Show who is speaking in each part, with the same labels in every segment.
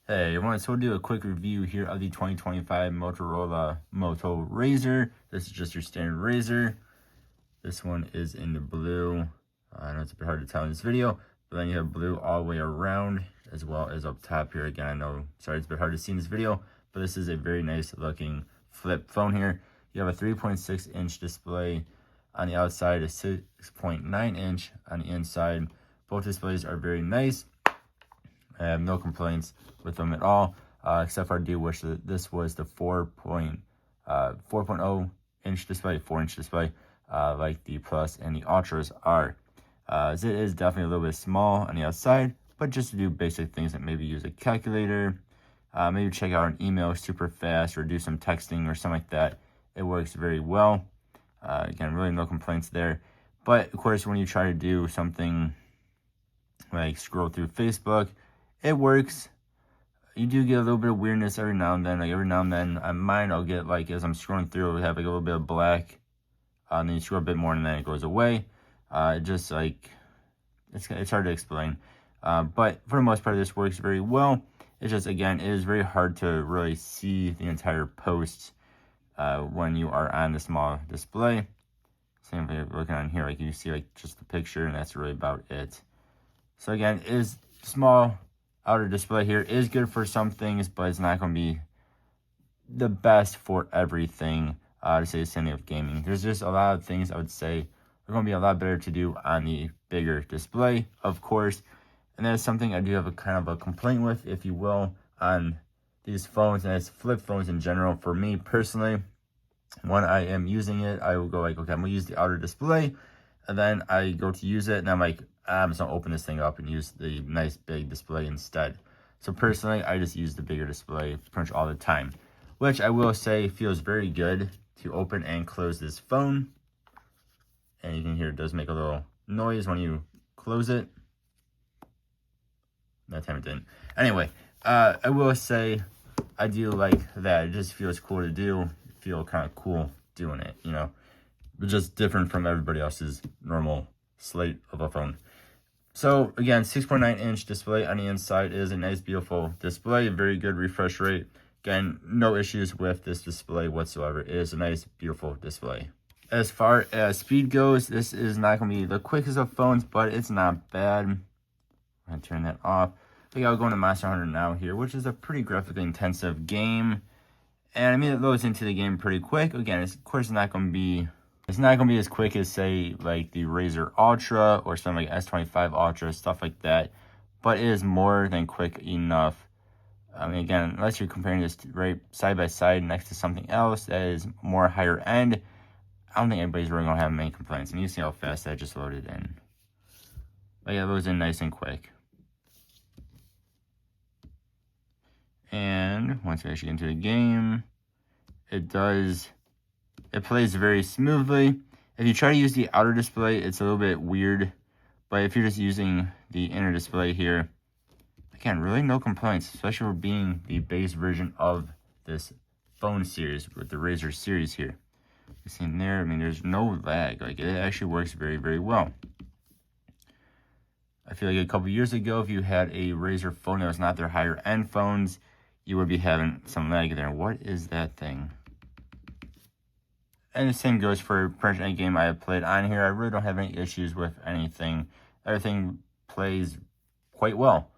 Speaker 1: Hey everyone, so we'll do a quick review here of the 2025 Motorola Moto Razr. This is just your standard Razr. This one is in the blue. I know it's a bit hard to tell in this video, but then you have blue all the way around as well as up top here. Again, I know, sorry, it's a bit hard to see in this video, but this is a very nice looking flip phone here. You have a 3.6 inch display on the outside, a 6.9 inch on the inside. Both displays are very nice. I have no complaints with them at all, except for I do wish that this was the 4.0 inch display, 4-inch display, like the Plus and the Ultras are. It is definitely a little bit small on the outside, but just to do basic things like maybe use a calculator, maybe check out an email super fast or do some texting or something like that. It works very well. Again, really no complaints there. But of course, when you try to do something like scroll through Facebook, it works. You do get a little bit of weirdness every now and then. Like every now and then on mine, I'll get like, as I'm scrolling through, it'll have like a little bit of black. And then you scroll a bit more and then it goes away. It just like, it's hard to explain. But for the most part, this works very well. It's just, again, it is very hard to really see the entire post when you are on the small display. Same thing looking on here, like you see like just the picture and that's really about it. So again, it is small. Outer display here is good for some things, but it's not going to be the best for everything, to say the same thing of gaming. There's just a lot of things I would say are going to be a lot better to do on the bigger display, of course. And that's something I do have a kind of a complaint with, if you will, on these phones, and it's flip phones in general. For me personally, when I am using it, I will go like, okay, I'm going to use the outer display, and then I go to use it, and I'm like, I'm just going to open this thing up and use the nice big display instead. So personally, I just use the bigger display pretty much all the time, which I will say feels very good to open and close this phone. And you can hear it does make a little noise when you close it. That time it didn't. Anyway, I will say I do like that. It just feels cool to do. Feel kind of cool doing it, you know. But just different from everybody else's normal slate of a phone. So again, 6.9 inch display on the inside is a nice, beautiful display. Very good refresh rate. Again, no issues with this display whatsoever. It is a nice, beautiful display. As far as speed goes, this is not going to be the quickest of phones, but it's not bad. I'm going to turn that off. I think I'll go into Monster Hunter now here, which is a pretty graphically intensive game. And I mean, it loads into the game pretty quick. Again, of course, it's not going to be as quick as, say, like the Razr Ultra or something like S25 Ultra, stuff like that. But it is more than quick enough. I mean, again, unless you're comparing this right side by side next to something else that is more higher end, I don't think anybody's really going to have many complaints. And you see how fast that just loaded in. But yeah, it loads in nice and quick. And once we actually get into the game, it plays very smoothly. If you try to use the outer display, it's a little bit weird. But if you're just using the inner display here, again, really no complaints, especially for being the base version of this phone series with the Razr series here. You see in there, I mean, there's no lag. Like, it actually works very, very well. I feel like a couple years ago, if you had a Razr phone that was not their higher end phones, you would be having some lag there. What is that thing? And the same goes for pretty much any game I have played on here. I really don't have any issues with anything. Everything plays quite well.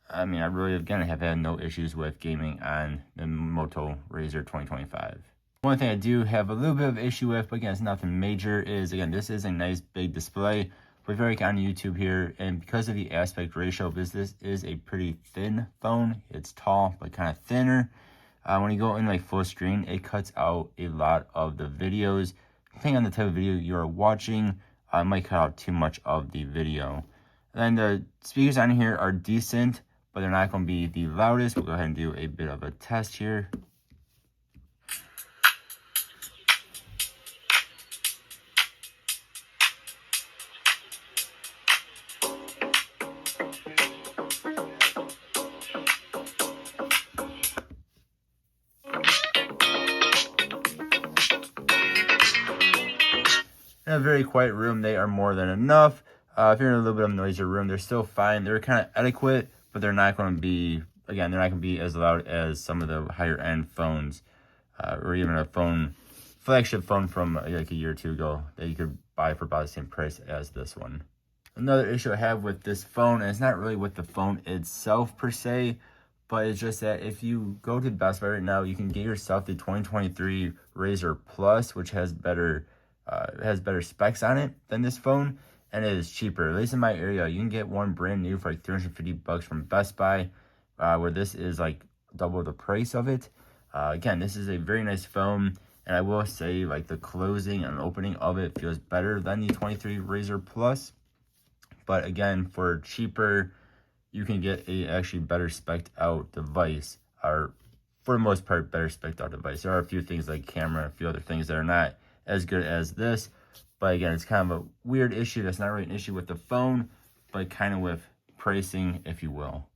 Speaker 1: I mean, I really, again, have had no issues with gaming on the Moto Razr 2025. One thing I do have a little bit of issue with, but again, it's nothing major, is, again, this is a nice big display. We're very on YouTube here, and because of the aspect ratio, this is a pretty thin phone. It's tall, but kind of thinner. When you go in like full screen, it cuts out a lot of the videos. Depending on the type of video you're watching, it might cut out too much of the video. And then the speakers on here are decent, but they're not going to be the loudest. We'll go ahead and do a bit of a test here. In a very quiet room, they are more than enough. If you're in a little bit of a noisier room, they're still fine. They're kind of adequate, but they're not going to be again, they're not going to be as loud as some of the higher end phones, or even a flagship phone from like a year or two ago that you could buy for about the same price as this one. Another issue I have with this phone, and it's not really with the phone itself per se, but it's just that if you go to Best Buy right now, you can get yourself the 2023 Razr Plus, which has better specs on it than this phone, and it is cheaper. At least in my area, you can get one brand new for like $350 from Best Buy, where this is like double the price of it. Again, this is a very nice phone, and I will say like the closing and opening of it feels better than the 23 Razr Plus. But again, for cheaper, you can get a actually better spec'd out device, or for the most part, better spec'd out device. There are a few things like camera, a few other things that are not as good as this. But again, it's kind of a weird issue. That's not really an issue with the phone, but kind of with pricing, if you will.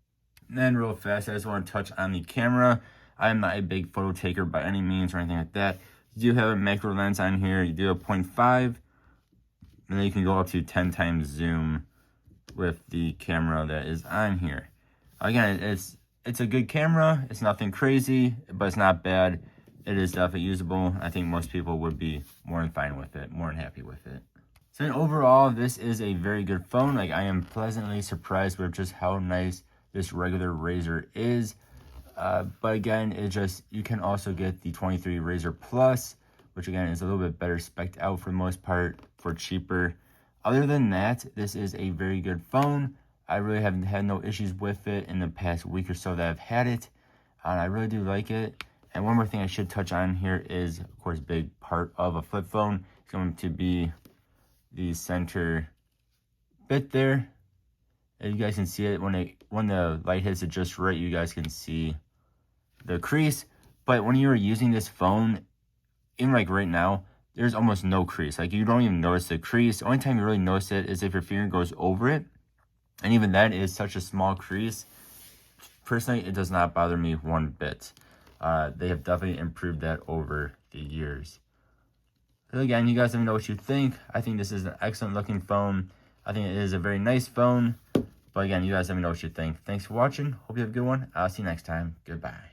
Speaker 1: And then real fast, I just want to touch on the camera. I'm not a big photo taker by any means or anything like that. You do have a macro lens on here. You do a 0.5, and then you can go up to 10 times zoom with the camera that is on here. Again, it's a good camera. It's nothing crazy, but it's not bad. It is definitely usable. I think most people would be more than fine with it, more than happy with it. So overall, this is a very good phone. Like, I am pleasantly surprised with just how nice this regular Razr is. But again, you can also get the 23 Razr Plus, which again is a little bit better spec'd out for the most part, for cheaper. Other than that, this is a very good phone. I really haven't had no issues with it in the past week or so that I've had it. And I really do like it. And one more thing I should touch on here is, of course, big part of a flip phone is going to be the center bit there. And you guys can see it when the light hits it just right, you guys can see the crease. But when you're using this phone, even like right now, there's almost no crease. Like, you don't even notice the crease. The only time you really notice it is if your finger goes over it. And even that is such a small crease. Personally, it does not bother me one bit. They have definitely improved that over the years. So again, you guys let me know what you think. I think this is an excellent looking phone. I think it is a very nice phone. But again, you guys let me know what you think. Thanks for watching. Hope you have a good one. I'll see you next time. Goodbye.